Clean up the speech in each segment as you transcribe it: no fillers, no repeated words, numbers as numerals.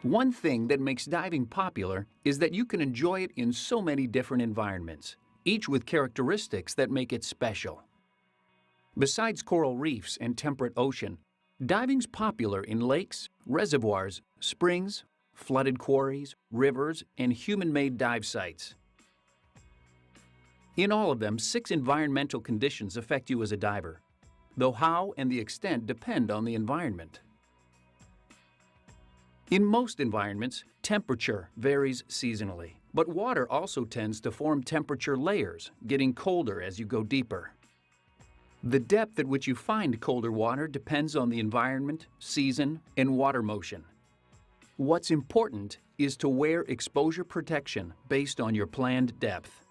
One thing that makes diving popular is that you can enjoy it in so many different environments, each with characteristics that make it special. Besides coral reefs and temperate ocean, diving's popular in lakes, reservoirs, springs, flooded quarries, rivers, and human-made dive sites. In all of them, 6 environmental conditions affect you as a diver, though how and the extent depend on the environment. In most environments, temperature varies seasonally, but water also tends to form temperature layers, getting colder as you go deeper. The depth at which you find colder water depends on the environment, season, and water motion. What's important is to wear exposure protection based on your planned depth.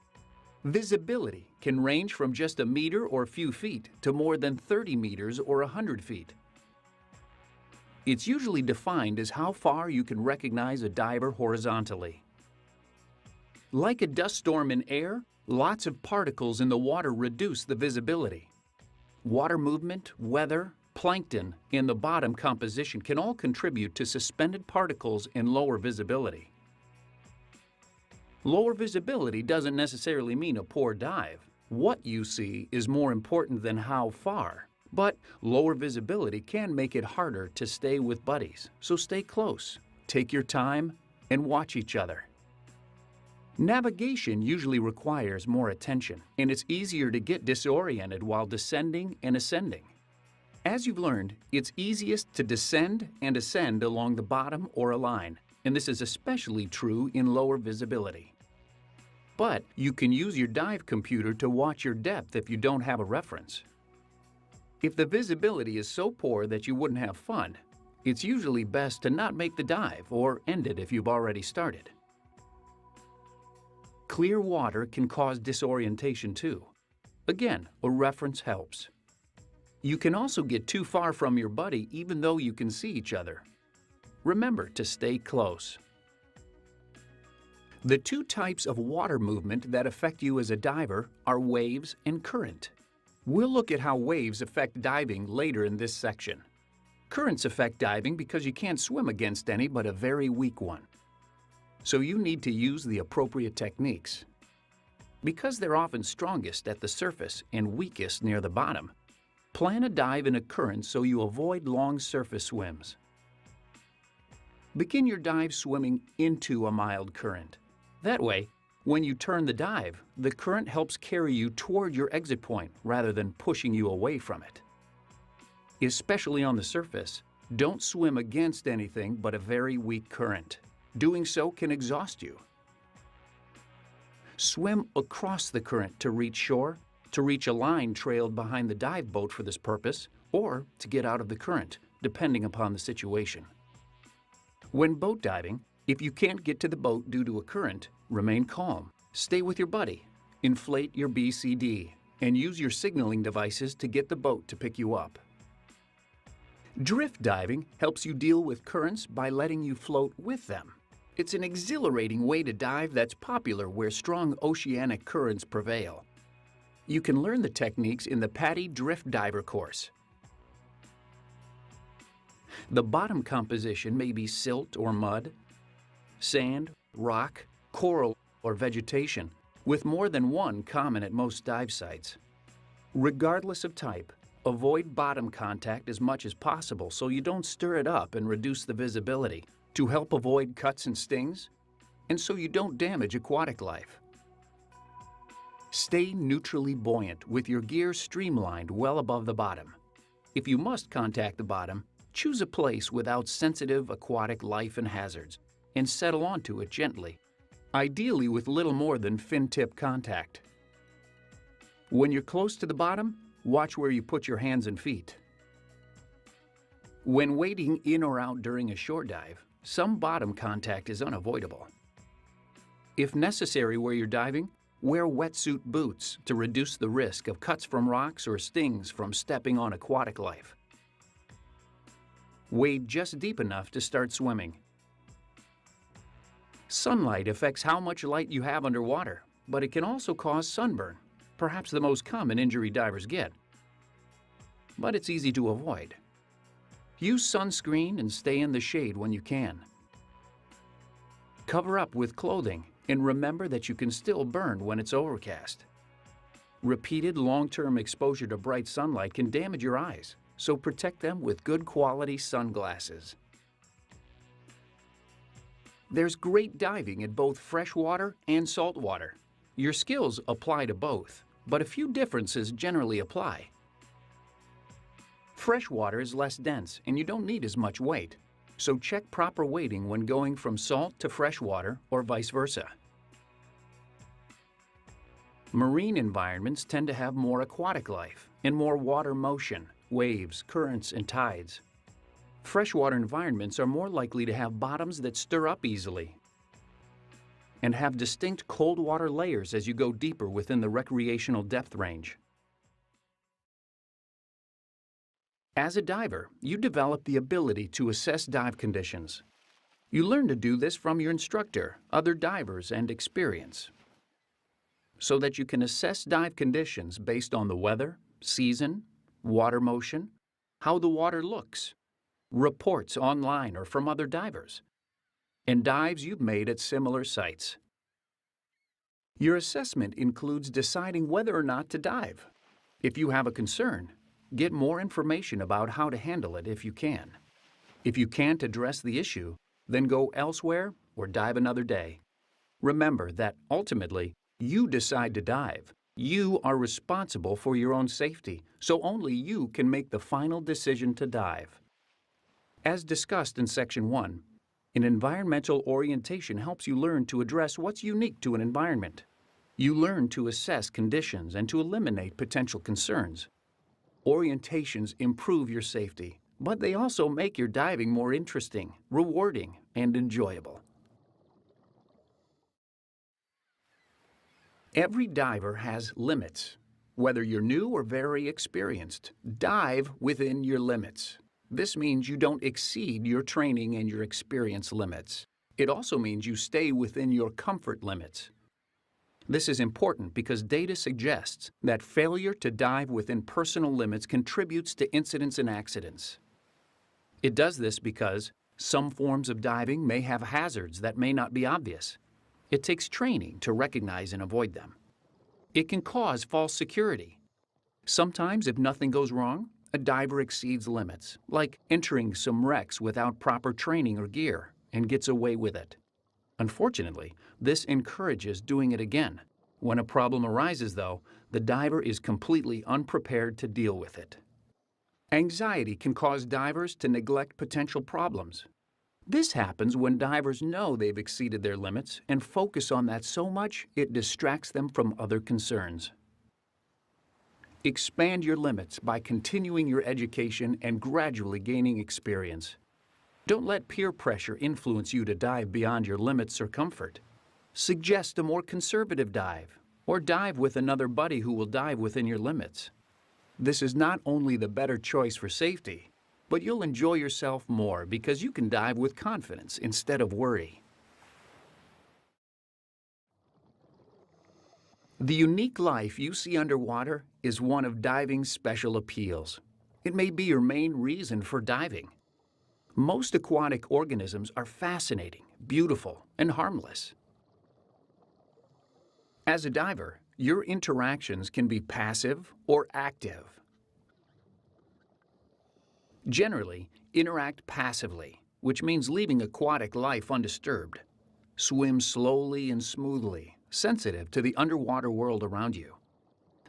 Visibility can range from just a meter or a few feet to more than 30 meters or 100 feet. It's usually defined as how far you can recognize a diver horizontally. Like a dust storm in air, lots of particles in the water reduce the visibility. Water movement, weather, plankton, and the bottom composition can all contribute to suspended particles and lower visibility. Lower visibility doesn't necessarily mean a poor dive. What you see is more important than how far. But lower visibility can make it harder to stay with buddies, so stay close, take your time, and watch each other. Navigation usually requires more attention, and it's easier to get disoriented while descending and ascending. As you've learned, it's easiest to descend and ascend along the bottom or a line, and this is especially true in lower visibility. But you can use your dive computer to watch your depth if you don't have a reference. If the visibility is so poor that you wouldn't have fun, it's usually best to not make the dive or end it if you've already started. Clear water can cause disorientation too. Again, a reference helps. You can also get too far from your buddy even though you can see each other. Remember to stay close. The 2 types of water movement that affect you as a diver are waves and current. We'll look at how waves affect diving later in this section. Currents affect diving because you can't swim against any but a very weak one. So you need to use the appropriate techniques. Because they're often strongest at the surface and weakest near the bottom, plan a dive in a current so you avoid long surface swims. Begin your dive swimming into a mild current. That way, when you turn the dive, the current helps carry you toward your exit point rather than pushing you away from it. Especially on the surface, don't swim against anything but a very weak current. Doing so can exhaust you. Swim across the current to reach shore, to reach a line trailed behind the dive boat for this purpose, or to get out of the current, depending upon the situation. When boat diving, if you can't get to the boat due to a current, remain calm, stay with your buddy, inflate your BCD, and use your signaling devices to get the boat to pick you up. Drift diving helps you deal with currents by letting you float with them. It's an exhilarating way to dive that's popular where strong oceanic currents prevail. You can learn the techniques in the PADI Drift Diver course. The bottom composition may be silt or mud, sand, rock, coral, or vegetation, with more than one common at most dive sites. Regardless of type, avoid bottom contact as much as possible so you don't stir it up and reduce the visibility, to help avoid cuts and stings, and so you don't damage aquatic life. Stay neutrally buoyant with your gear streamlined well above the bottom. If you must contact the bottom, choose a place without sensitive aquatic life and hazards, and settle onto it gently, ideally with little more than fin tip contact. When you're close to the bottom, watch where you put your hands and feet. When wading in or out during a shore dive, some bottom contact is unavoidable. If necessary where you're diving, wear wetsuit boots to reduce the risk of cuts from rocks or stings from stepping on aquatic life. Wade just deep enough to start swimming. Sunlight affects how much light you have underwater, but it can also cause sunburn, perhaps the most common injury divers get. But it's easy to avoid. Use sunscreen and stay in the shade when you can. Cover up with clothing and remember that you can still burn when it's overcast. Repeated long-term exposure to bright sunlight can damage your eyes, so protect them with good quality sunglasses. There's great diving in both freshwater and saltwater. Your skills apply to both, but a few differences generally apply. Freshwater is less dense and you don't need as much weight, so check proper weighting when going from salt to freshwater or vice versa. Marine environments tend to have more aquatic life and more water motion, waves, currents, and tides. Freshwater environments are more likely to have bottoms that stir up easily and have distinct cold water layers as you go deeper within the recreational depth range. As a diver, you develop the ability to assess dive conditions. You learn to do this from your instructor, other divers, and experience, so that you can assess dive conditions based on the weather, season, water motion, how the water looks, reports online or from other divers, and dives you've made at similar sites. Your assessment includes deciding whether or not to dive. If you have a concern, get more information about how to handle it if you can. If you can't address the issue, then go elsewhere or dive another day. Remember that ultimately, you decide to dive. You are responsible for your own safety, so only you can make the final decision to dive. As discussed in Section 1, an environmental orientation helps you learn to address what's unique to an environment. You learn to assess conditions and to eliminate potential concerns. Orientations improve your safety, but they also make your diving more interesting, rewarding, and enjoyable. Every diver has limits. Whether you're new or very experienced, dive within your limits. This means you don't exceed your training and your experience limits. It also means you stay within your comfort limits. This is important because data suggests that failure to dive within personal limits contributes to incidents and accidents. It does this because some forms of diving may have hazards that may not be obvious. It takes training to recognize and avoid them. It can cause false security. Sometimes, if nothing goes wrong, a diver exceeds limits, like entering some wrecks without proper training or gear, and gets away with it. Unfortunately, this encourages doing it again. When a problem arises, though, the diver is completely unprepared to deal with it. Anxiety can cause divers to neglect potential problems. This happens when divers know they've exceeded their limits and focus on that so much it distracts them from other concerns. Expand your limits by continuing your education and gradually gaining experience. Don't let peer pressure influence you to dive beyond your limits or comfort. Suggest a more conservative dive, or dive with another buddy who will dive within your limits. This is not only the better choice for safety, but you'll enjoy yourself more because you can dive with confidence instead of worry. The unique life you see underwater is one of diving's special appeals. It may be your main reason for diving. Most aquatic organisms are fascinating, beautiful, and harmless. As a diver, your interactions can be passive or active. Generally, interact passively, which means leaving aquatic life undisturbed. Swim slowly and smoothly, sensitive to the underwater world around you.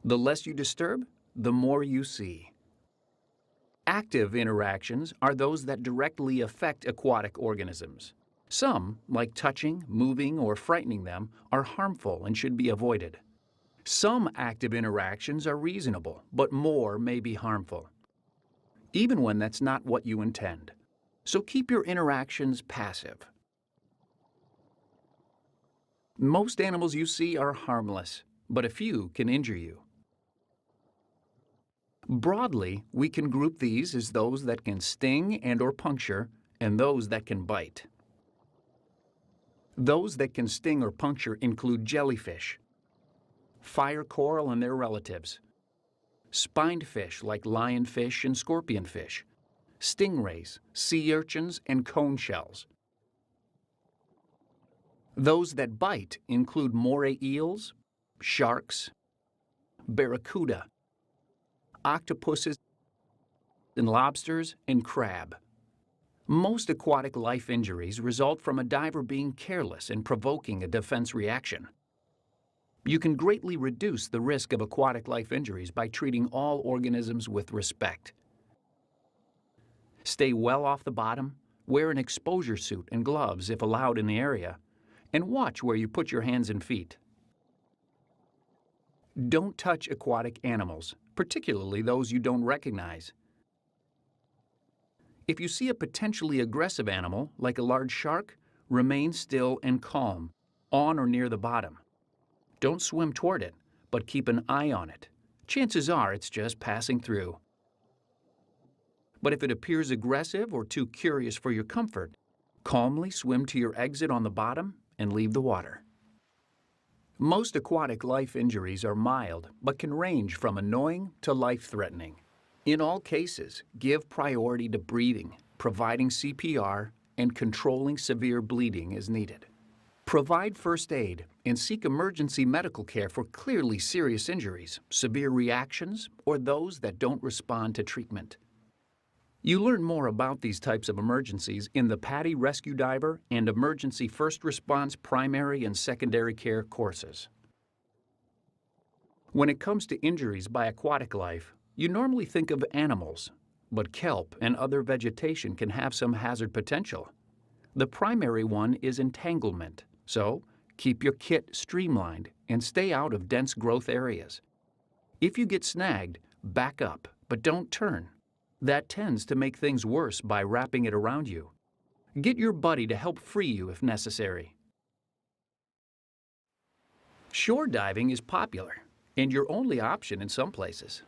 The less you disturb, the more you see. Active interactions are those that directly affect aquatic organisms. Some, like touching, moving, or frightening them, are harmful and should be avoided. Some active interactions are reasonable, but more may be harmful, even when that's not what you intend. So keep your interactions passive. Most animals you see are harmless, but a few can injure you. Broadly, we can group these as those that can sting and/or puncture, and those that can bite. Those that can sting or puncture include jellyfish, fire coral and their relatives, spined fish like lionfish and scorpionfish, stingrays, sea urchins, and cone shells. Those that bite include moray eels, sharks, barracuda, octopuses, and lobsters, and crab. Most aquatic life injuries result from a diver being careless and provoking a defense reaction. You can greatly reduce the risk of aquatic life injuries by treating all organisms with respect. Stay well off the bottom, wear an exposure suit and gloves if allowed in the area, and watch where you put your hands and feet. Don't touch aquatic animals, particularly those you don't recognize. If you see a potentially aggressive animal, like a large shark, remain still and calm, on or near the bottom. Don't swim toward it, but keep an eye on it. Chances are it's just passing through. But if it appears aggressive or too curious for your comfort, calmly swim to your exit on the bottom and leave the water. Most aquatic life injuries are mild, but can range from annoying to life-threatening. In all cases, give priority to breathing, providing CPR, and controlling severe bleeding as needed. Provide first aid and seek emergency medical care for clearly serious injuries, severe reactions, or those that don't respond to treatment. You learn more about these types of emergencies in the PADI Rescue Diver and Emergency First Response Primary and Secondary Care courses. When it comes to injuries by aquatic life, you normally think of animals, but kelp and other vegetation can have some hazard potential. The primary one is entanglement, so keep your kit streamlined and stay out of dense growth areas. If you get snagged, back up, but don't turn. That tends to make things worse by wrapping it around you. Get your buddy to help free you if necessary. Shore diving is popular and your only option in some places.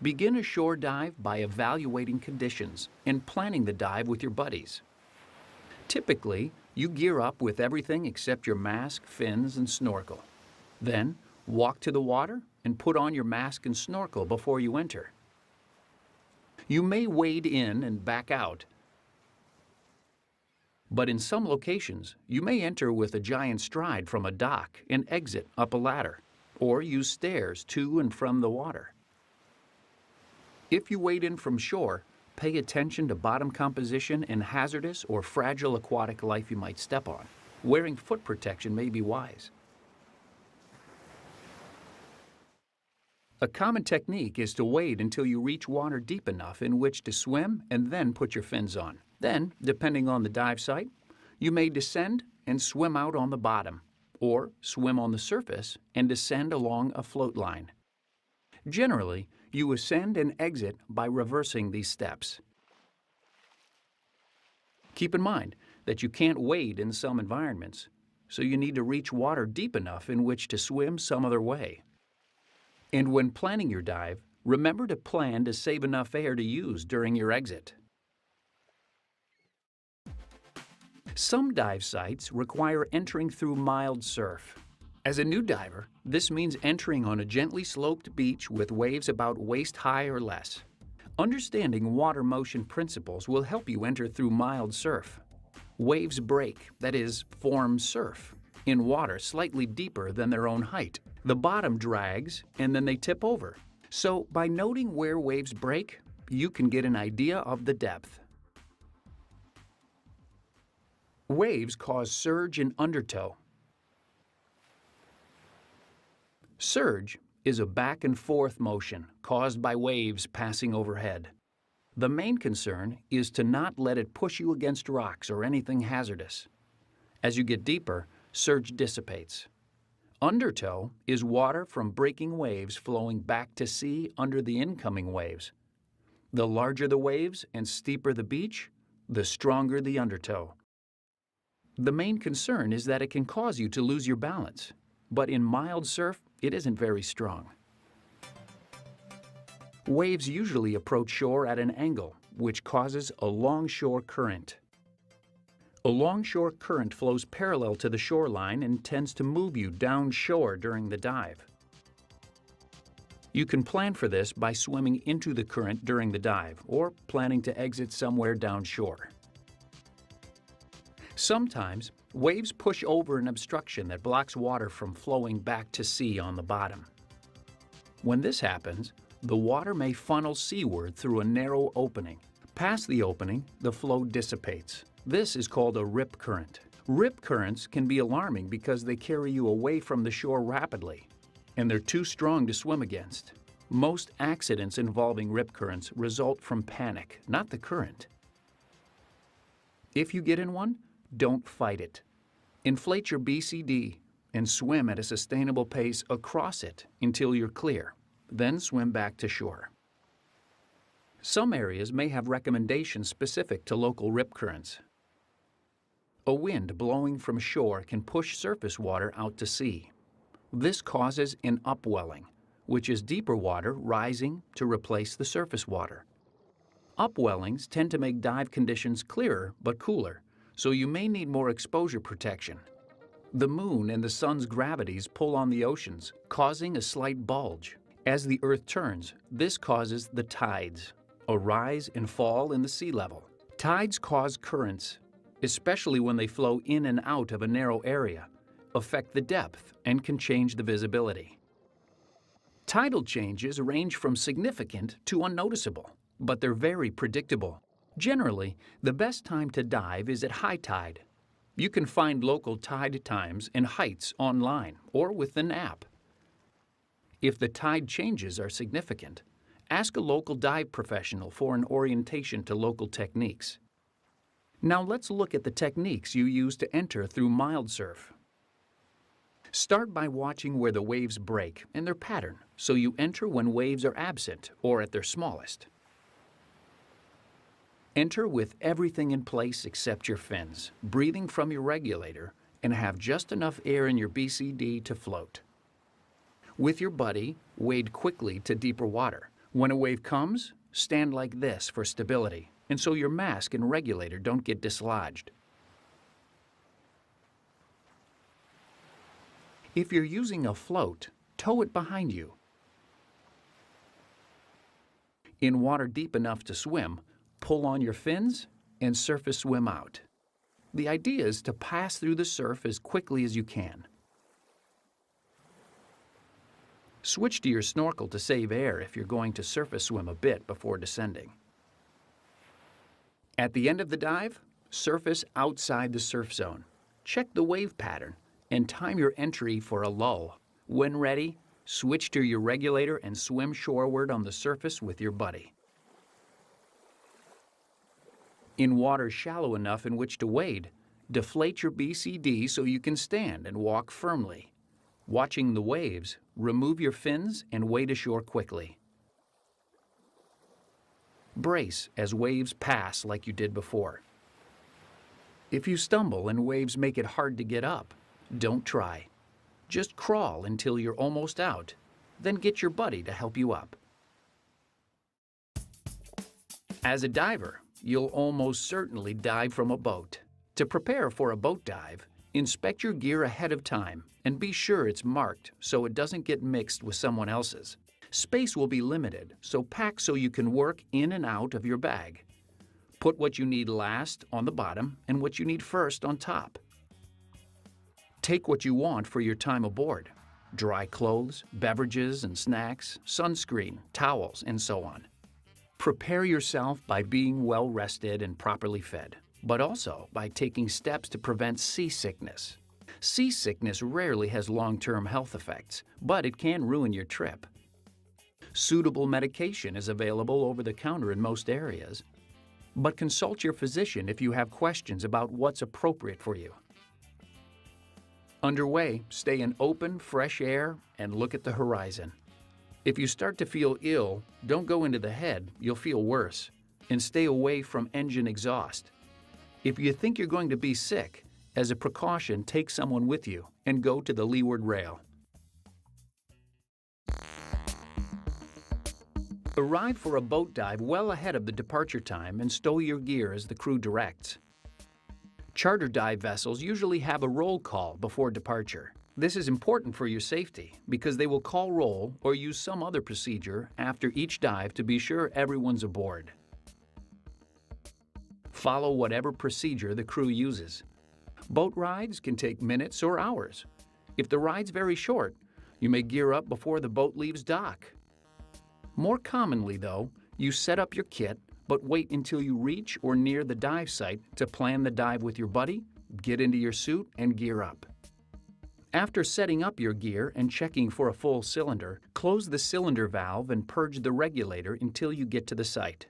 Begin a shore dive by evaluating conditions and planning the dive with your buddies. Typically, you gear up with everything except your mask, fins, and snorkel. Then, walk to the water and put on your mask and snorkel before you enter. You may wade in and back out, but in some locations, you may enter with a giant stride from a dock and exit up a ladder, or use stairs to and from the water. If you wade in from shore, pay attention to bottom composition and hazardous or fragile aquatic life you might step on. Wearing foot protection may be wise. A common technique is to wade until you reach water deep enough in which to swim and then put your fins on. Then, depending on the dive site, you may descend and swim out on the bottom, or swim on the surface and descend along a float line. Generally, you ascend and exit by reversing these steps. Keep in mind that you can't wade in some environments, so you need to reach water deep enough in which to swim some other way. And when planning your dive, remember to plan to save enough air to use during your exit. Some dive sites require entering through mild surf. As a new diver, this means entering on a gently sloped beach with waves about waist high or less. Understanding water motion principles will help you enter through mild surf. Waves break, that is, form surf, in water slightly deeper than their own height. The bottom drags and then they tip over. So by noting where waves break, you can get an idea of the depth. Waves cause surge and undertow. Surge is a back and forth motion caused by waves passing overhead. The main concern is to not let it push you against rocks or anything hazardous. As you get deeper, surge dissipates. Undertow is water from breaking waves flowing back to sea under the incoming waves. The larger the waves and steeper the beach, the stronger the undertow. The main concern is that it can cause you to lose your balance, but in mild surf, it isn't very strong. Waves usually approach shore at an angle, which causes a longshore current. A longshore current flows parallel to the shoreline and tends to move you downshore during the dive. You can plan for this by swimming into the current during the dive or planning to exit somewhere downshore. Sometimes, waves push over an obstruction that blocks water from flowing back to sea on the bottom. When this happens, the water may funnel seaward through a narrow opening. Past the opening, the flow dissipates. This is called a rip current. Rip currents can be alarming because they carry you away from the shore rapidly, and they're too strong to swim against. Most accidents involving rip currents result from panic, not the current. If you get in one, don't fight it. Inflate your BCD and swim at a sustainable pace across it until you're clear. Then swim back to shore. Some areas may have recommendations specific to local rip currents. A wind blowing from shore can push surface water out to sea. This causes an upwelling, which is deeper water rising to replace the surface water. Upwellings tend to make dive conditions clearer but cooler, so you may need more exposure protection. The moon and the sun's gravities pull on the oceans, causing a slight bulge. As the Earth turns, this causes the tides, a rise and fall in the sea level. Tides cause currents, especially when they flow in and out of a narrow area, affect the depth, and can change the visibility. Tidal changes range from significant to unnoticeable, but they're very predictable. Generally, the best time to dive is at high tide. You can find local tide times and heights online or with an app. If the tide changes are significant, ask a local dive professional for an orientation to local techniques. Now let's look at the techniques you use to enter through mild surf. Start by watching where the waves break and their pattern, so you enter when waves are absent or at their smallest. Enter with everything in place except your fins, breathing from your regulator, and have just enough air in your BCD to float. With your buddy, wade quickly to deeper water. When a wave comes, stand like this for stability, and so your mask and regulator don't get dislodged. If you're using a float, tow it behind you. In water deep enough to swim, pull on your fins and surface swim out. The idea is to pass through the surf as quickly as you can. Switch to your snorkel to save air if you're going to surface swim a bit before descending. At the end of the dive, surface outside the surf zone. Check the wave pattern and time your entry for a lull. When ready, switch to your regulator and swim shoreward on the surface with your buddy. In water shallow enough in which to wade, deflate your BCD so you can stand and walk firmly. Watching the waves, remove your fins and wade ashore quickly. Brace as waves pass like you did before. If you stumble and waves make it hard to get up, don't try. Just crawl until you're almost out, then get your buddy to help you up. As a diver, you'll almost certainly dive from a boat. To prepare for a boat dive, inspect your gear ahead of time and be sure it's marked so it doesn't get mixed with someone else's. Space will be limited, so pack so you can work in and out of your bag. Put what you need last on the bottom and what you need first on top. Take what you want for your time aboard: dry clothes, beverages and snacks, sunscreen, towels, and so on. Prepare yourself by being well rested and properly fed, but also by taking steps to prevent seasickness. Seasickness rarely has long-term health effects, but it can ruin your trip. Suitable medication is available over the counter in most areas, but consult your physician if you have questions about what's appropriate for you. Underway, stay in open, fresh air and look at the horizon. If you start to feel ill, don't go into the head, you'll feel worse, and stay away from engine exhaust. If you think you're going to be sick, as a precaution, take someone with you and go to the leeward rail. Arrive for a boat dive well ahead of the departure time and stow your gear as the crew directs. Charter dive vessels usually have a roll call before departure. This is important for your safety because they will call roll or use some other procedure after each dive to be sure everyone's aboard. Follow whatever procedure the crew uses. Boat rides can take minutes or hours. If the ride's very short, you may gear up before the boat leaves dock. More commonly, though, you set up your kit, but wait until you reach or near the dive site to plan the dive with your buddy, get into your suit, and gear up. After setting up your gear and checking for a full cylinder, close the cylinder valve and purge the regulator until you get to the site.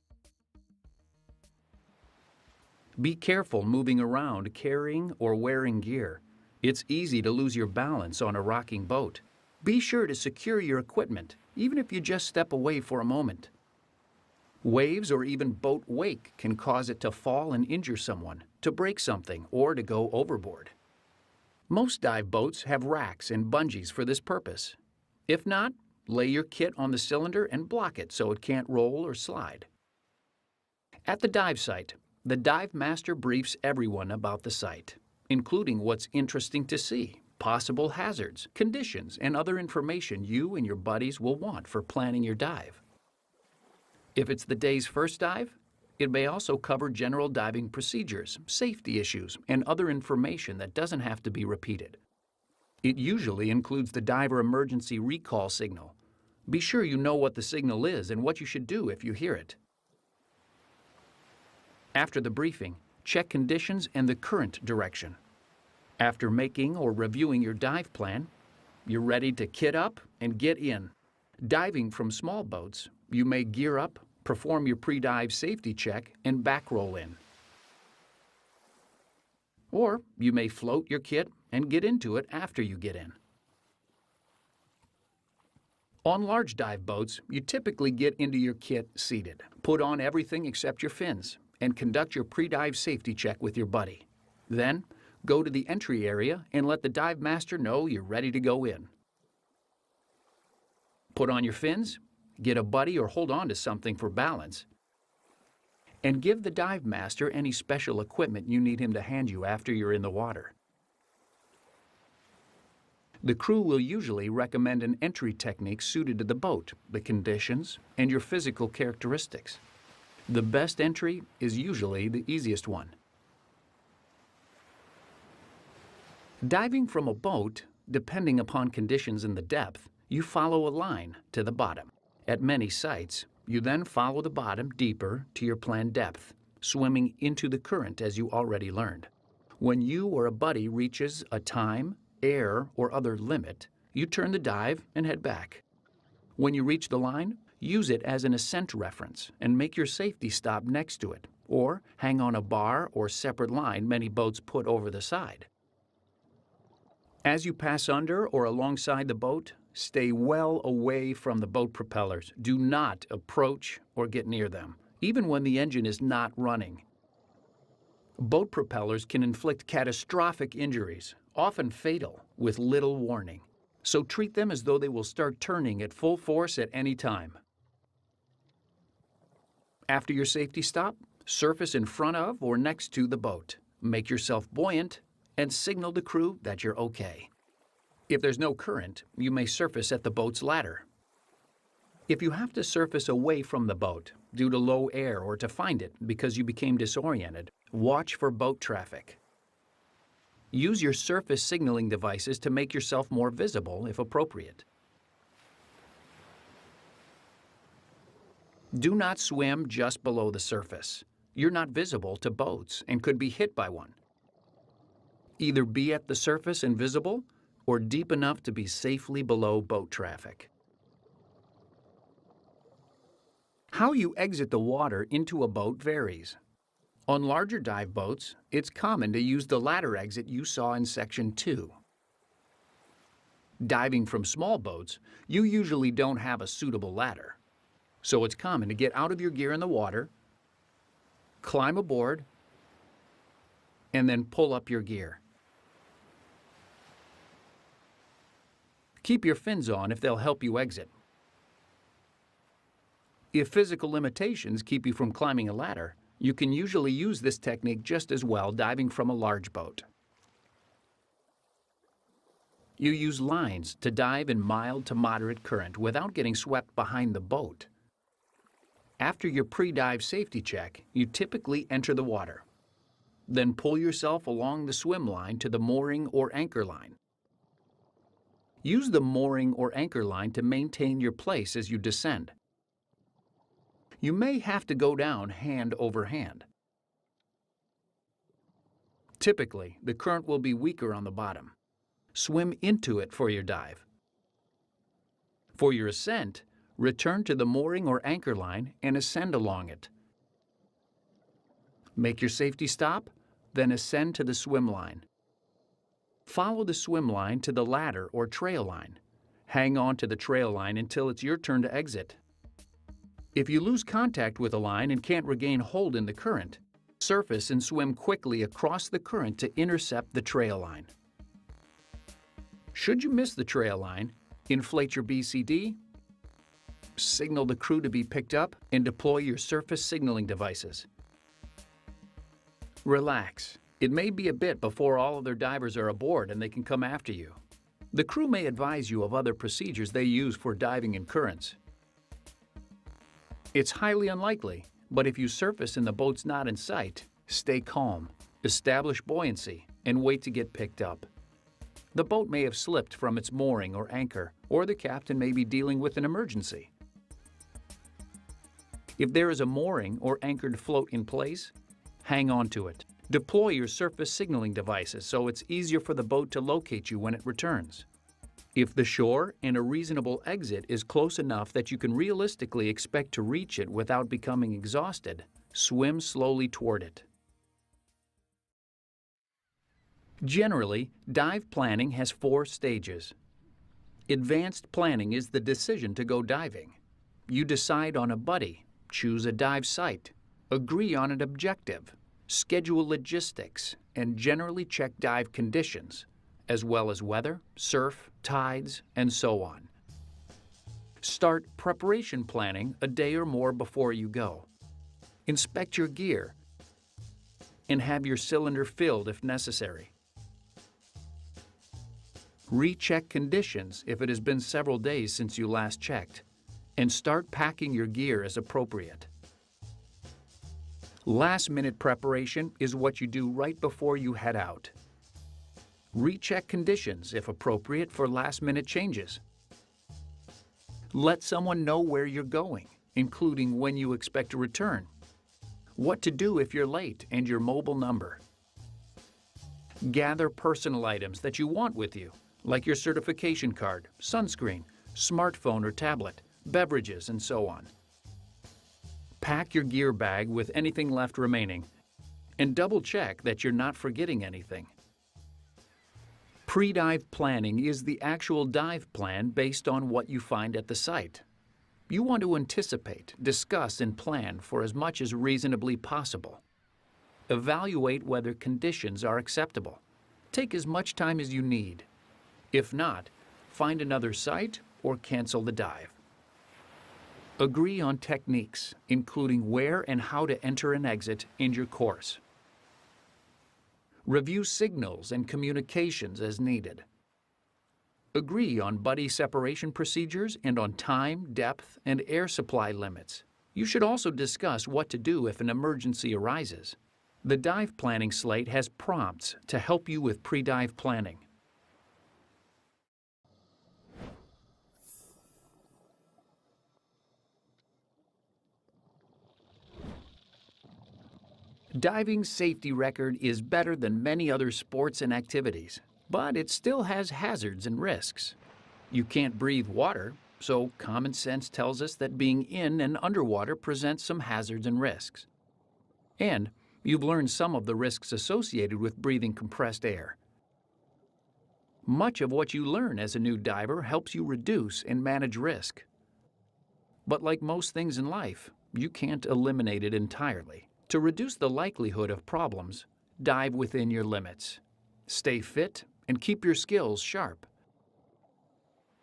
Be careful moving around carrying or wearing gear. It's easy to lose your balance on a rocking boat. Be sure to secure your equipment, even if you just step away for a moment. Waves or even boat wake can cause it to fall and injure someone, to break something, or to go overboard. Most dive boats have racks and bungees for this purpose. If not, lay your kit on the cylinder and block it so it can't roll or slide. At the dive site, the dive master briefs everyone about the site, including what's interesting to see, possible hazards, conditions, and other information you and your buddies will want for planning your dive. If it's the day's first dive, it may also cover general diving procedures, safety issues, and other information that doesn't have to be repeated. It usually includes the diver emergency recall signal. Be sure you know what the signal is and what you should do if you hear it. After the briefing, check conditions and the current direction. After making or reviewing your dive plan, you're ready to kit up and get in. Diving from small boats, you may gear up, perform your pre-dive safety check, and back roll in. Or you may float your kit and get into it after you get in. On large dive boats, you typically get into your kit seated, put on everything except your fins, and conduct your pre-dive safety check with your buddy. Then, go to the entry area and let the dive master know you're ready to go in. Put on your fins, get a buddy or hold on to something for balance, and give the dive master any special equipment you need him to hand you after you're in the water. The crew will usually recommend an entry technique suited to the boat, the conditions, and your physical characteristics. The best entry is usually the easiest one. Diving from a boat, depending upon conditions in the depth, you follow a line to the bottom. At many sites, you then follow the bottom deeper to your planned depth, swimming into the current as you already learned. When you or a buddy reaches a time, air, or other limit, you turn the dive and head back. When you reach the line, use it as an ascent reference and make your safety stop next to it, or hang on a bar or separate line many boats put over the side. As you pass under or alongside the boat, stay well away from the boat propellers. Do not approach or get near them, even when the engine is not running. Boat propellers can inflict catastrophic injuries, often fatal, with little warning. So treat them as though they will start turning at full force at any time. After your safety stop, surface in front of or next to the boat. Make yourself buoyant and signal the crew that you're okay. If there's no current, you may surface at the boat's ladder. If you have to surface away from the boat due to low air or to find it because you became disoriented, watch for boat traffic. Use your surface signaling devices to make yourself more visible if appropriate. Do not swim just below the surface. You're not visible to boats and could be hit by one. Either be at the surface and visible, or deep enough to be safely below boat traffic. How you exit the water into a boat varies. On larger dive boats, it's common to use the ladder exit you saw in Section 2. Diving from small boats, you usually don't have a suitable ladder. So it's common to get out of your gear in the water, climb aboard, and then pull up your gear. Keep your fins on if they'll help you exit. If physical limitations keep you from climbing a ladder, you can usually use this technique just as well diving from a large boat. You use lines to dive in mild to moderate current without getting swept behind the boat. After your pre-dive safety check, you typically enter the water. Then pull yourself along the swim line to the mooring or anchor line. Use the mooring or anchor line to maintain your place as you descend. You may have to go down hand over hand. Typically, the current will be weaker on the bottom. Swim into it for your dive. For your ascent, return to the mooring or anchor line and ascend along it. Make your safety stop, then ascend to the swim line. Follow the swim line to the ladder or trail line. Hang on to the trail line until it's your turn to exit. If you lose contact with a line and can't regain hold in the current, surface and swim quickly across the current to intercept the trail line. Should you miss the trail line, inflate your BCD, signal the crew to be picked up, and deploy your surface signaling devices. Relax. It may be a bit before all other divers are aboard and they can come after you. The crew may advise you of other procedures they use for diving in currents. It's highly unlikely, but if you surface and the boat's not in sight, stay calm, establish buoyancy, and wait to get picked up. The boat may have slipped from its mooring or anchor, or the captain may be dealing with an emergency. If there is a mooring or anchored float in place, hang on to it. Deploy your surface signaling devices so it's easier for the boat to locate you when it returns. If the shore and a reasonable exit is close enough that you can realistically expect to reach it without becoming exhausted, swim slowly toward it. Generally, dive planning has 4 stages. Advanced planning is the decision to go diving. You decide on a buddy, choose a dive site, agree on an objective, schedule logistics, and generally check dive conditions, as well as weather, surf, tides, and so on. Start preparation planning a day or more before you go. Inspect your gear and have your cylinder filled if necessary. Recheck conditions if it has been several days since you last checked, and start packing your gear as appropriate. Last-minute preparation is what you do right before you head out. Recheck conditions, if appropriate, for last-minute changes. Let someone know where you're going, including when you expect to return, what to do if you're late, and your mobile number. Gather personal items that you want with you, like your certification card, sunscreen, smartphone or tablet, beverages, and so on. Pack your gear bag with anything left remaining, and double-check that you're not forgetting anything. Pre-dive planning is the actual dive plan based on what you find at the site. You want to anticipate, discuss, and plan for as much as reasonably possible. Evaluate whether conditions are acceptable. Take as much time as you need. If not, find another site or cancel the dive. Agree on techniques, including where and how to enter and exit in your course. Review signals and communications as needed. Agree on buddy separation procedures and on time, depth, and air supply limits. You should also discuss what to do if an emergency arises. The dive planning slate has prompts to help you with pre-dive planning. Diving's safety record is better than many other sports and activities, but it still has hazards and risks. You can't breathe water, so common sense tells us that being in and underwater presents some hazards and risks. And you've learned some of the risks associated with breathing compressed air. Much of what you learn as a new diver helps you reduce and manage risk. But like most things in life, you can't eliminate it entirely. To reduce the likelihood of problems, dive within your limits. Stay fit and keep your skills sharp.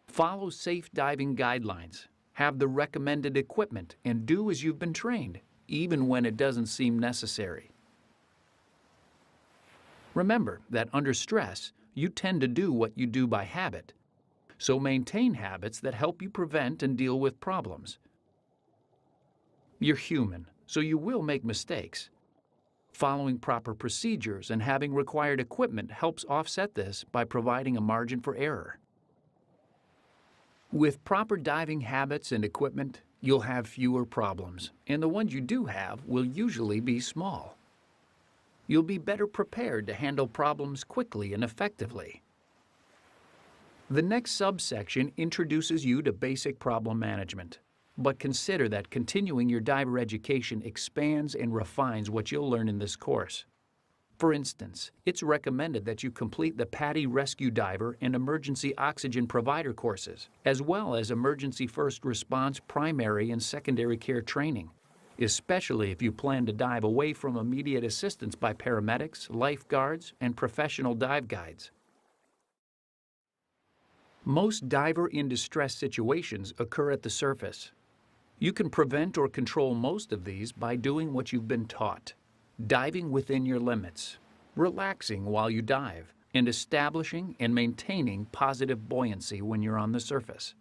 Follow safe diving guidelines, have the recommended equipment, and do as you've been trained, even when it doesn't seem necessary. Remember that under stress, you tend to do what you do by habit, so maintain habits that help you prevent and deal with problems. You're human, so you will make mistakes. Following proper procedures and having required equipment helps offset this by providing a margin for error. With proper diving habits and equipment, you'll have fewer problems, and the ones you do have will usually be small. You'll be better prepared to handle problems quickly and effectively. The next subsection introduces you to basic problem management, but consider that continuing your diver education expands and refines what you'll learn in this course. For instance, it's recommended that you complete the PADI Rescue Diver and Emergency Oxygen Provider courses, as well as Emergency First Response primary and secondary care training, especially if you plan to dive away from immediate assistance by paramedics, lifeguards, and professional dive guides. Most diver in distress situations occur at the surface. You can prevent or control most of these by doing what you've been taught. Diving within your limits, relaxing while you dive, and establishing and maintaining positive buoyancy when you're on the surface.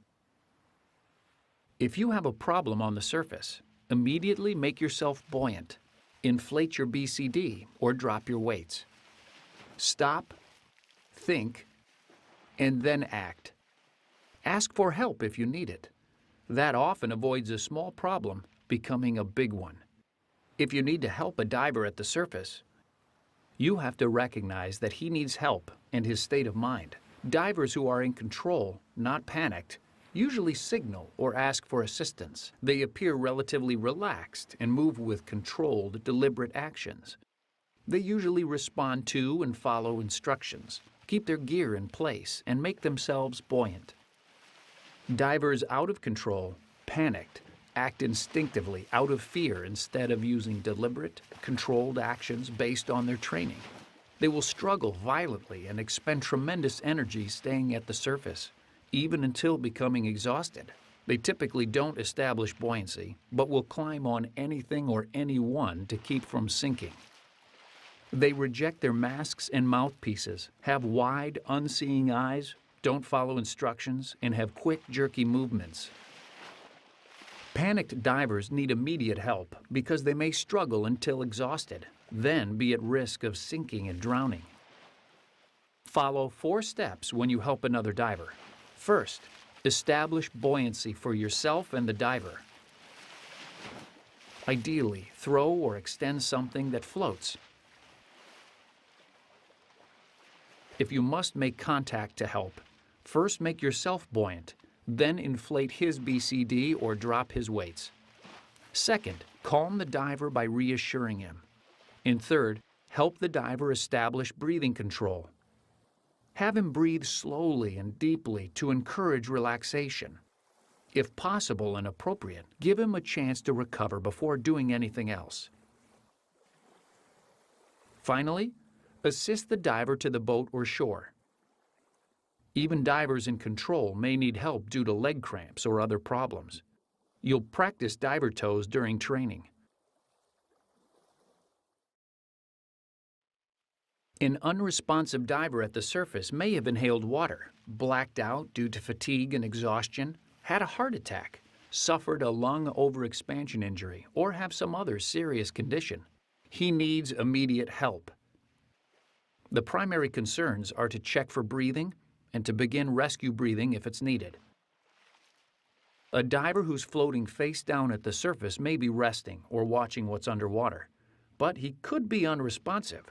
If you have a problem on the surface, immediately make yourself buoyant. Inflate your BCD or drop your weights. Stop, think, and then act. Ask for help if you need it. That often avoids a small problem becoming a big one. If you need to help a diver at the surface, you have to recognize that he needs help and his state of mind. Divers who are in control, not panicked, usually signal or ask for assistance. They appear relatively relaxed and move with controlled, deliberate actions. They usually respond to and follow instructions, keep their gear in place, and make themselves buoyant. Divers out of control, panicked, act instinctively out of fear instead of using deliberate, controlled actions based on their training. They will struggle violently and expend tremendous energy staying at the surface, even until becoming exhausted. They typically don't establish buoyancy, but will climb on anything or anyone to keep from sinking. They reject their masks and mouthpieces, have wide, unseeing eyes, don't follow instructions, and have quick, jerky movements. Panicked divers need immediate help because they may struggle until exhausted, then be at risk of sinking and drowning. Follow 4 steps when you help another diver. First, establish buoyancy for yourself and the diver. Ideally, throw or extend something that floats. If you must make contact to help, first make yourself buoyant, then inflate his BCD or drop his weights. Second, calm the diver by reassuring him. And third, help the diver establish breathing control. Have him breathe slowly and deeply to encourage relaxation. If possible and appropriate, give him a chance to recover before doing anything else. Finally, assist the diver to the boat or shore. Even divers in control may need help due to leg cramps or other problems. You'll practice diver toes during training. An unresponsive diver at the surface may have inhaled water, blacked out due to fatigue and exhaustion, had a heart attack, suffered a lung overexpansion injury, or have some other serious condition. He needs immediate help. The primary concerns are to check for breathing and to begin rescue breathing if it's needed. A diver who's floating face down at the surface may be resting or watching what's underwater, but he could be unresponsive.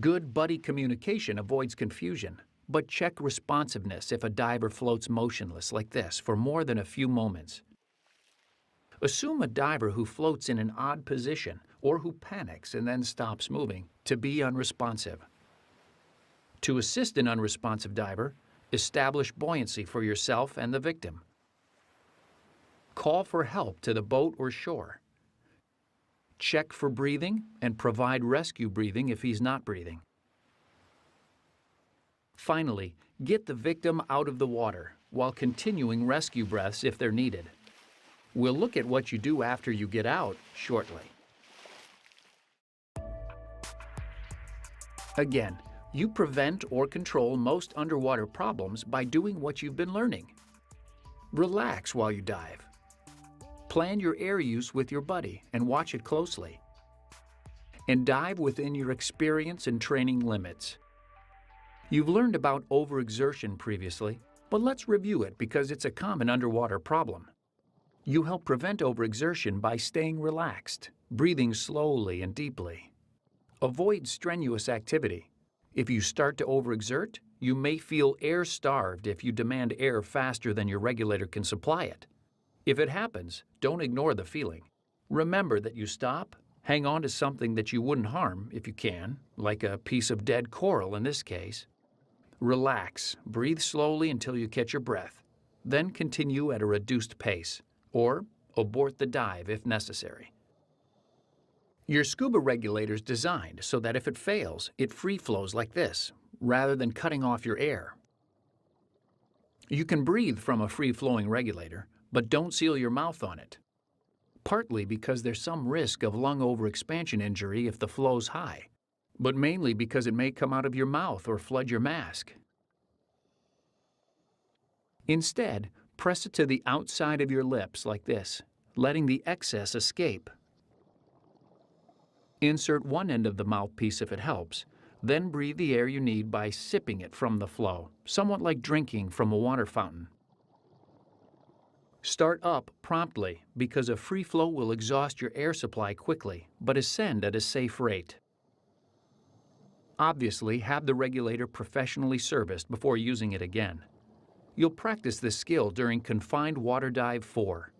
Good buddy communication avoids confusion, but check responsiveness if a diver floats motionless like this for more than a few moments. Assume a diver who floats in an odd position or who panics and then stops moving to be unresponsive. To assist an unresponsive diver, establish buoyancy for yourself and the victim. Call for help to the boat or shore. Check for breathing and provide rescue breathing if he's not breathing. Finally, get the victim out of the water while continuing rescue breaths if they're needed. We'll look at what you do after you get out shortly. Again, you prevent or control most underwater problems by doing what you've been learning. Relax while you dive. Plan your air use with your buddy and watch it closely. and dive within your experience and training limits. You've learned about overexertion previously, but let's review it because it's a common underwater problem. You help prevent overexertion by staying relaxed, breathing slowly and deeply. Avoid strenuous activity. If you start to overexert, you may feel air-starved if you demand air faster than your regulator can supply it. If it happens, don't ignore the feeling. Remember that you stop, hang on to something that you wouldn't harm if you can, like a piece of dead coral in this case. Relax, breathe slowly until you catch your breath, then continue at a reduced pace, or abort the dive if necessary. Your scuba regulator is designed so that if it fails, it free flows like this, rather than cutting off your air. You can breathe from a free-flowing regulator, but don't seal your mouth on it, partly because there's some risk of lung overexpansion injury if the flow's high, but mainly because it may come out of your mouth or flood your mask. Instead, press it to the outside of your lips like this, letting the excess escape. Insert one end of the mouthpiece if it helps, then breathe the air you need by sipping it from the flow, somewhat like drinking from a water fountain. Start up promptly because a free flow will exhaust your air supply quickly, but ascend at a safe rate. Obviously, have the regulator professionally serviced before using it again. You'll practice this skill during Confined Water Dive 4.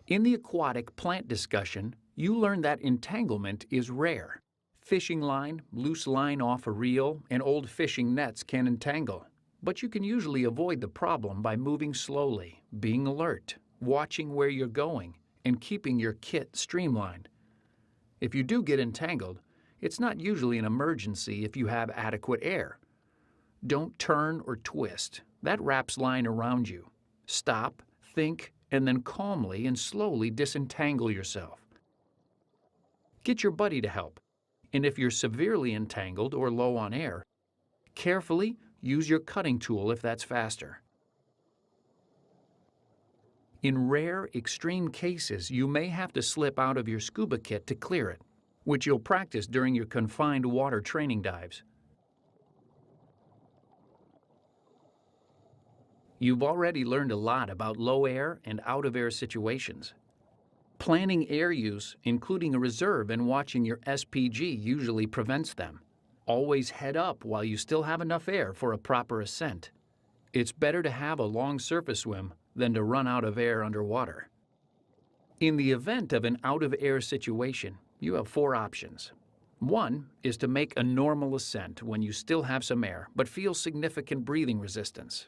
In the aquatic plant discussion, you learn that entanglement is rare. Fishing line, loose line off a reel, and old fishing nets can entangle. But you can usually avoid the problem by moving slowly, being alert, watching where you're going, and keeping your kit streamlined. If you do get entangled, it's not usually an emergency if you have adequate air. Don't turn or twist. That wraps line around you. Stop, think, and then calmly and slowly disentangle yourself. Get your buddy to help, and if you're severely entangled or low on air, carefully use your cutting tool if that's faster. In rare, extreme cases, you may have to slip out of your scuba kit to clear it, which you'll practice during your confined water training dives. You've already learned a lot about low air and out-of-air situations. Planning air use, including a reserve and watching your SPG, usually prevents them. Always head up while you still have enough air for a proper ascent. It's better to have a long surface swim than to run out of air underwater. In the event of an out-of-air situation, you have 4 options. One is to make a normal ascent when you still have some air but feel significant breathing resistance.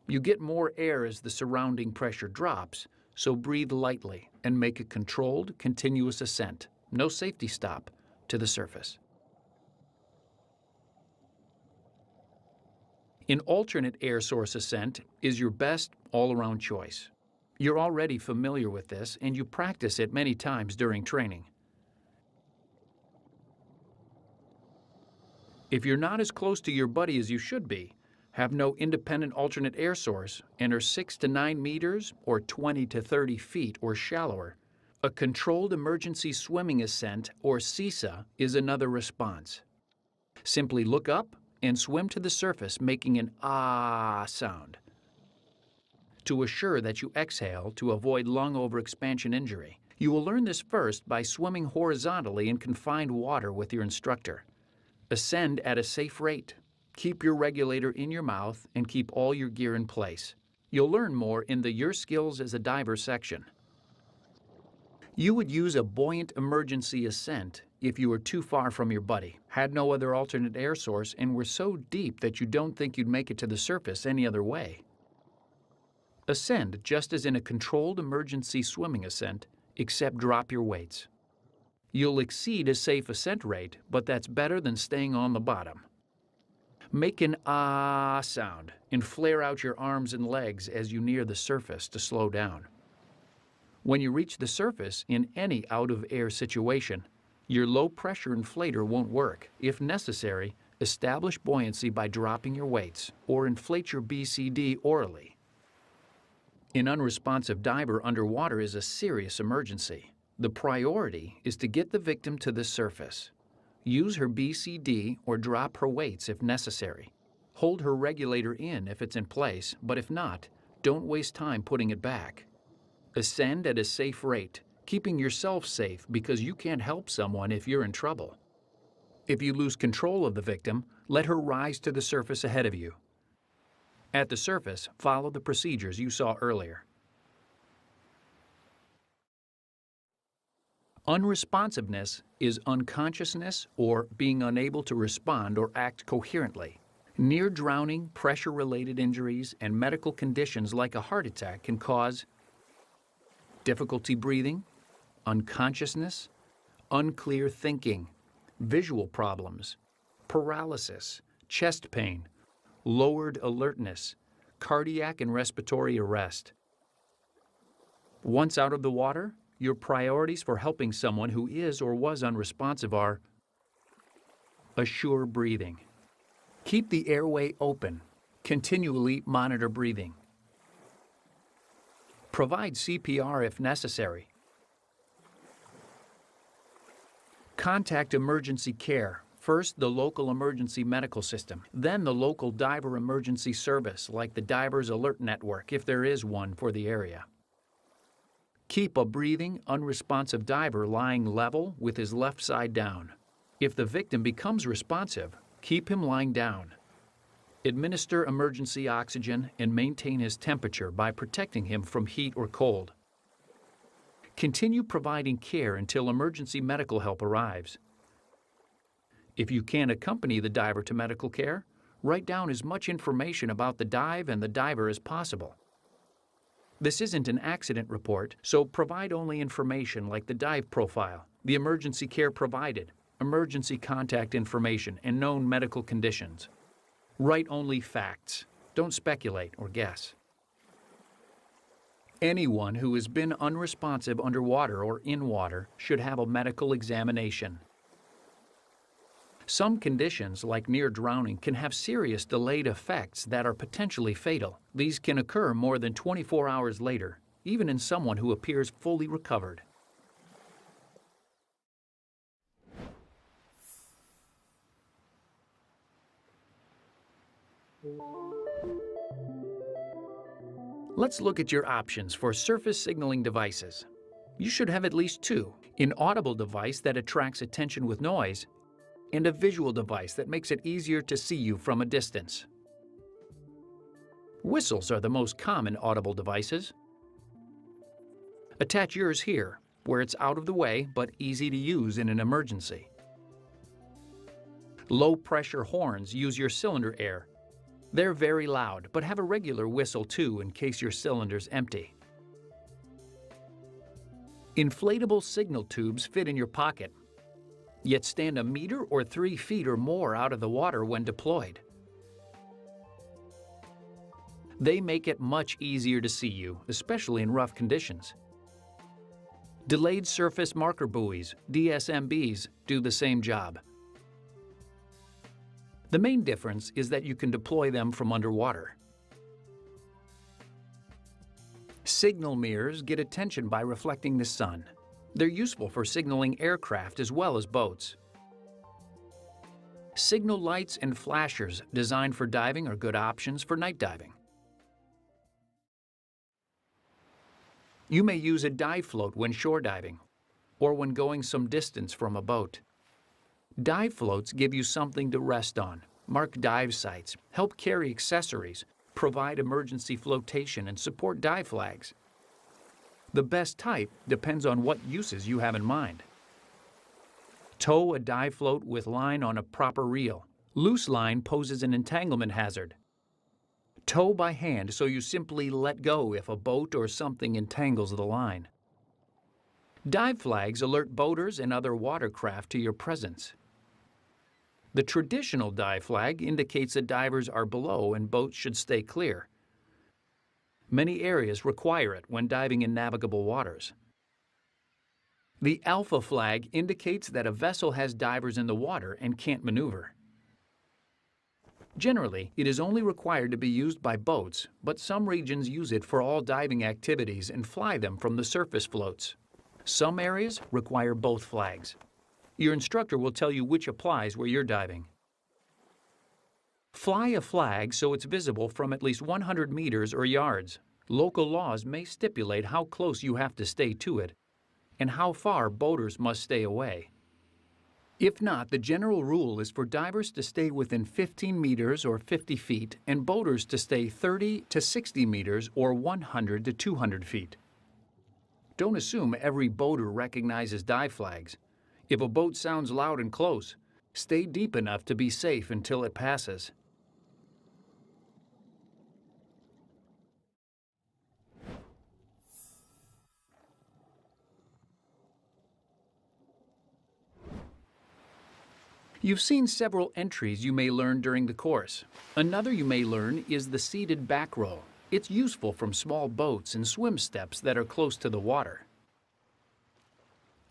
You get more air as the surrounding pressure drops, so breathe lightly and make a controlled, continuous ascent, no safety stop, to the surface. An alternate air source ascent is your best all-around choice. You're already familiar with this and you practice it many times during training. If you're not as close to your buddy as you should be, have no independent alternate air source, and are 6 to 9 meters or 20 to 30 feet or shallower, a controlled emergency swimming ascent, or CESA, is another response. Simply look up and swim to the surface, making an ah sound to assure that you exhale to avoid lung overexpansion injury. You will learn this first by swimming horizontally in confined water with your instructor. Ascend at a safe rate. Keep your regulator in your mouth and keep all your gear in place. You'll learn more in the Your Skills as a Diver section. You would use a buoyant emergency ascent if you were too far from your buddy, had no other alternate air source, and were so deep that you don't think you'd make it to the surface any other way. Ascend just as in a controlled emergency swimming ascent, except drop your weights. You'll exceed a safe ascent rate, but that's better than staying on the bottom. Make an ah sound and flare out your arms and legs as you near the surface to slow down. When you reach the surface in any out-of-air situation, your low-pressure inflator won't work. If necessary, establish buoyancy by dropping your weights or inflate your BCD orally. An unresponsive diver underwater is a serious emergency. The priority is to get the victim to the surface. Use her BCD or drop her weights if necessary. Hold her regulator in if it's in place, but if not, don't waste time putting it back. Ascend at a safe rate, keeping yourself safe because you can't help someone if you're in trouble. If you lose control of the victim, let her rise to the surface ahead of you. At the surface, follow the procedures you saw earlier. Unresponsiveness is unconsciousness or being unable to respond or act coherently. Near drowning, pressure-related injuries, and medical conditions like a heart attack can cause difficulty breathing, unconsciousness, unclear thinking, visual problems, paralysis, chest pain, lowered alertness, cardiac and respiratory arrest. Once out of the water, your priorities for helping someone who is or was unresponsive are: assure breathing. Keep the airway open. Continually monitor breathing. Provide CPR if necessary. Contact emergency care. First, the local emergency medical system, then the local diver emergency service like the Divers Alert Network if there is one for the area. Keep a breathing, unresponsive diver lying level with his left side down. If the victim becomes responsive, keep him lying down. Administer emergency oxygen and maintain his temperature by protecting him from heat or cold. Continue providing care until emergency medical help arrives. If you can't accompany the diver to medical care, write down as much information about the dive and the diver as possible. This isn't an accident report, so provide only information like the dive profile, the emergency care provided, emergency contact information, and known medical conditions. Write only facts. Don't speculate or guess. Anyone who has been unresponsive underwater or in water should have a medical examination. Some conditions, like near drowning, can have serious delayed effects that are potentially fatal. These can occur more than 24 hours later, even in someone who appears fully recovered. Let's look at your options for surface signaling devices. You should have at least two: an audible device that attracts attention with noise, and a visual device that makes it easier to see you from a distance. Whistles are the most common audible devices. Attach yours here, where it's out of the way but easy to use in an emergency. Low-pressure horns use your cylinder air. They're very loud, but have a regular whistle too in case your cylinder's empty. Inflatable signal tubes fit in your pocket, yet stand 1 meter or 3 feet or more out of the water when deployed. They make it much easier to see you, especially in rough conditions. Delayed surface marker buoys, DSMBs, do the same job. The main difference is that you can deploy them from underwater. Signal mirrors get attention by reflecting the sun. They're useful for signaling aircraft as well as boats. Signal lights and flashers designed for diving are good options for night diving. You may use a dive float when shore diving or when going some distance from a boat. Dive floats give you something to rest on, mark dive sites, help carry accessories, provide emergency flotation, and support dive flags. The best type depends on what uses you have in mind. Tow a dive float with line on a proper reel. Loose line poses an entanglement hazard. Tow by hand so you simply let go if a boat or something entangles the line. Dive flags alert boaters and other watercraft to your presence. The traditional dive flag indicates that divers are below and boats should stay clear. Many areas require it when diving in navigable waters. The alpha flag indicates that a vessel has divers in the water and can't maneuver. Generally, it is only required to be used by boats, but some regions use it for all diving activities and fly them from the surface floats. Some areas require both flags. Your instructor will tell you which applies where you're diving. Fly a flag so it's visible from at least 100 meters or yards. Local laws may stipulate how close you have to stay to it and how far boaters must stay away. If not, the general rule is for divers to stay within 15 meters or 50 feet and boaters to stay 30 to 60 meters or 100 to 200 feet. Don't assume every boater recognizes dive flags. If a boat sounds loud and close, stay deep enough to be safe until it passes. You've seen several entries you may learn during the course. Another you may learn is the seated back row. It's useful from small boats and swim steps that are close to the water.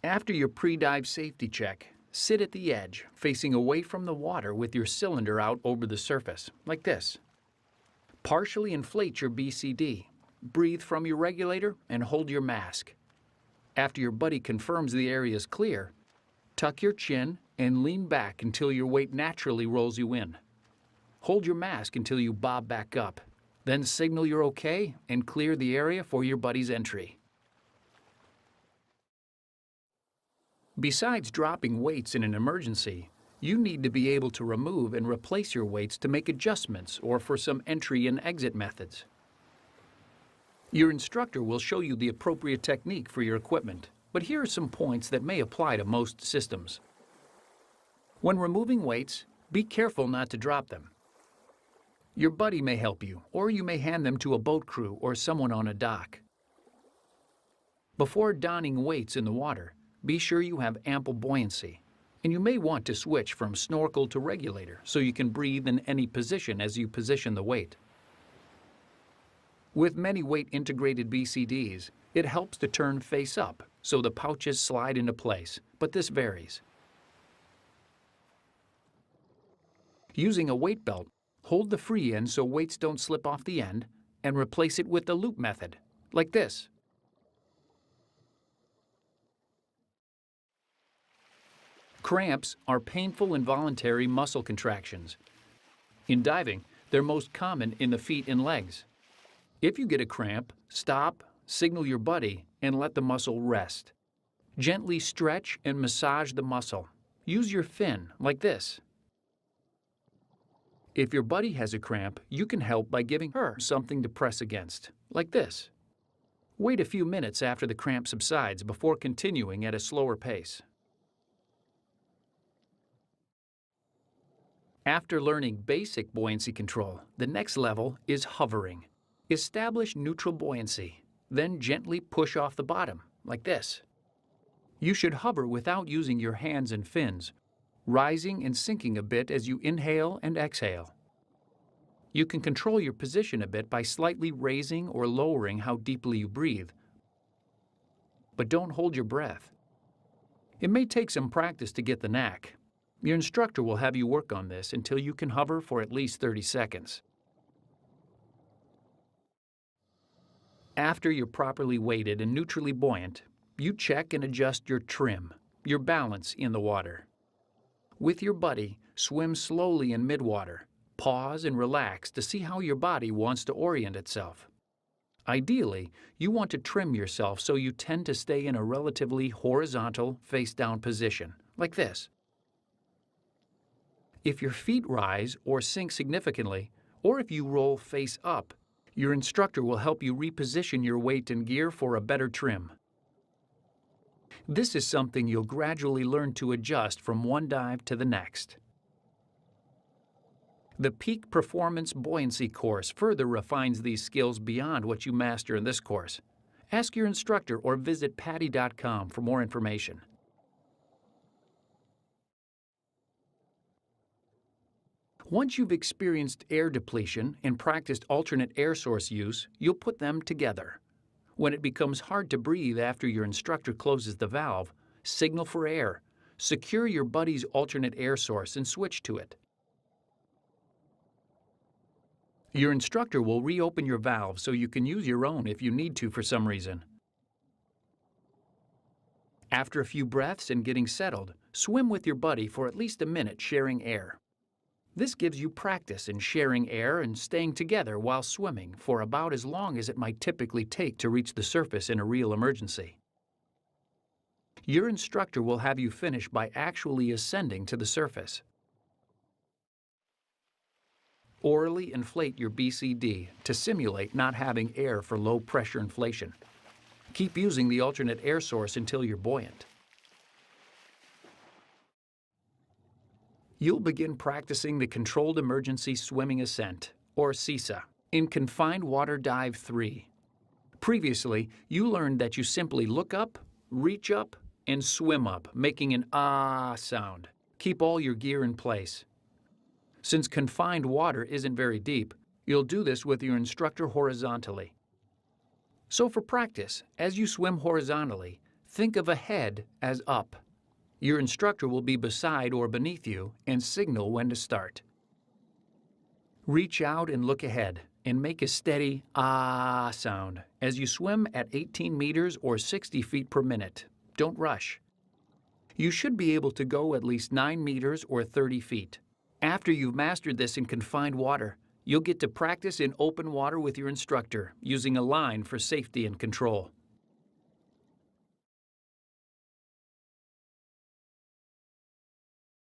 After your pre-dive safety check, sit at the edge, facing away from the water with your cylinder out over the surface, like this. Partially inflate your BCD. Breathe from your regulator and hold your mask. After your buddy confirms the area is clear, tuck your chin and lean back until your weight naturally rolls you in. Hold your mask until you bob back up. Then signal you're okay and clear the area for your buddy's entry. Besides dropping weights in an emergency, you need to be able to remove and replace your weights to make adjustments or for some entry and exit methods. Your instructor will show you the appropriate technique for your equipment, but here are some points that may apply to most systems. When removing weights, be careful not to drop them. Your buddy may help you, or you may hand them to a boat crew or someone on a dock. Before donning weights in the water, be sure you have ample buoyancy, and you may want to switch from snorkel to regulator so you can breathe in any position as you position the weight. With many weight-integrated BCDs, it helps to turn face up so the pouches slide into place, but this varies. Using a weight belt, hold the free end so weights don't slip off the end and replace it with the loop method, like this. Cramps are painful involuntary muscle contractions. In diving, they're most common in the feet and legs. If you get a cramp, stop, signal your buddy, and let the muscle rest. Gently stretch and massage the muscle. Use your fin, like this. If your buddy has a cramp, you can help by giving her something to press against, like this. Wait a few minutes after the cramp subsides before continuing at a slower pace. After learning basic buoyancy control, the next level is hovering. Establish neutral buoyancy, then gently push off the bottom, like this. You should hover without using your hands and fins, rising and sinking a bit as you inhale and exhale. You can control your position a bit by slightly raising or lowering how deeply you breathe, but don't hold your breath. It may take some practice to get the knack. Your instructor will have you work on this until you can hover for at least 30 seconds. After you're properly weighted and neutrally buoyant, you check and adjust your trim, your balance in the water. With your buddy, swim slowly in midwater. Pause and relax to see how your body wants to orient itself. Ideally, you want to trim yourself so you tend to stay in a relatively horizontal, face-down position, like this. If your feet rise or sink significantly, or if you roll face up, your instructor will help you reposition your weight and gear for a better trim. This is something you'll gradually learn to adjust from one dive to the next. The Peak Performance Buoyancy course further refines these skills beyond what you master in this course. Ask your instructor or visit PADI.com for more information. Once you've experienced air depletion and practiced alternate air source use, you'll put them together. When it becomes hard to breathe after your instructor closes the valve, signal for air. Secure your buddy's alternate air source and switch to it. Your instructor will reopen your valve so you can use your own if you need to for some reason. After a few breaths and getting settled, swim with your buddy for at least a minute sharing air. This gives you practice in sharing air and staying together while swimming for about as long as it might typically take to reach the surface in a real emergency. Your instructor will have you finish by actually ascending to the surface. Orally inflate your BCD to simulate not having air for low pressure inflation. Keep using the alternate air source until you're buoyant. You'll begin practicing the Controlled Emergency Swimming Ascent, or CESA, in Confined Water Dive 3. Previously, you learned that you simply look up, reach up, and swim up, making an ah sound. Keep all your gear in place. Since confined water isn't very deep, you'll do this with your instructor horizontally. So for practice, as you swim horizontally, think of ahead as up. Your instructor will be beside or beneath you and signal when to start. Reach out and look ahead and make a steady ah sound as you swim at 18 meters or 60 feet per minute. Don't rush. You should be able to go at least 9 meters or 30 feet. After you've mastered this in confined water, you'll get to practice in open water with your instructor using a line for safety and control.